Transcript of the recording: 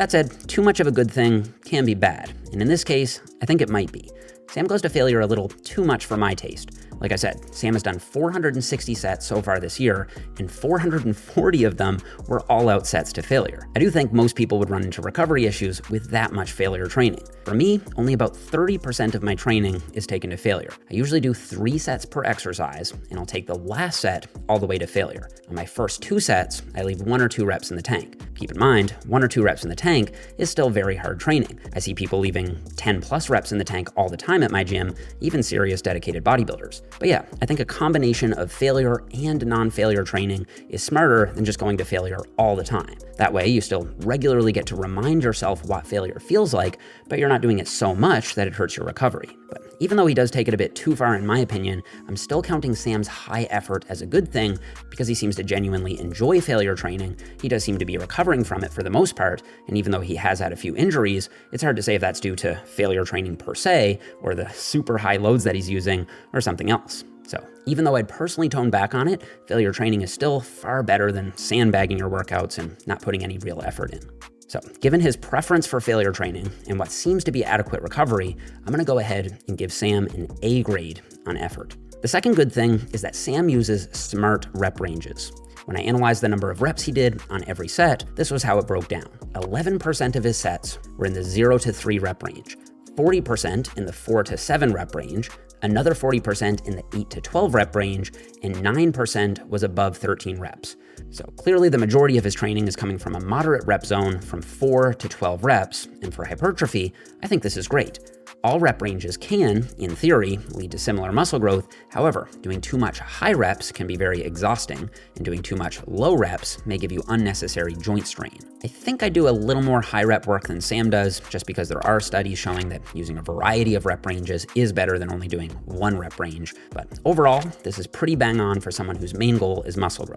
That said, too much of a good thing can be bad, and in this case, I think it might be. Sam goes to failure a little too much for my taste. Like I said, Sam has done 460 sets so far this year, and 440 of them were all-out sets to failure. I do think most people would run into recovery issues with that much failure training. For me, only about 30% of my training is taken to failure. I usually do 3 sets per exercise, and I'll take the last set all the way to failure. On my first 2 sets, I leave 1 or 2 reps in the tank. Keep in mind, 1 or 2 reps in the tank is still very hard training. I see people leaving 10 plus reps in the tank all the time at my gym, even serious dedicated bodybuilders. But yeah, I think a combination of failure and non-failure training is smarter than just going to failure all the time. That way, you still regularly get to remind yourself what failure feels like, but you're not doing it so much that it hurts your recovery. But even though he does take it a bit too far in my opinion, I'm still counting Sam's high effort as a good thing because he seems to genuinely enjoy failure training. He does seem to be recovering from it for the most part, and even though he has had a few injuries, it's hard to say if that's due to failure training per se, or the super high loads that he's using, or something else. So even though I'd personally tone back on it, failure training is still far better than sandbagging your workouts and not putting any real effort in. So given his preference for failure training and what seems to be adequate recovery, I'm gonna go ahead and give Sam an A grade on effort. The second good thing is that Sam uses smart rep ranges. When I analyzed the number of reps he did on every set, this was how it broke down. 11% of his sets were in the 0 to 3 rep range, 40% in the 4 to 7 rep range, another 40% in the 8 to 12 rep range, and 9% was above 13 reps. So clearly the majority of his training is coming from a moderate rep zone from 4 to 12 reps, and for hypertrophy, I think this is great. All rep ranges can, in theory, lead to similar muscle growth. However, doing too much high reps can be very exhausting, and doing too much low reps may give you unnecessary joint strain. I think I do a little more high rep work than Sam does, just because there are studies showing that using a variety of rep ranges is better than only doing 1 rep range. But overall, this is pretty bang on for someone whose main goal is muscle growth.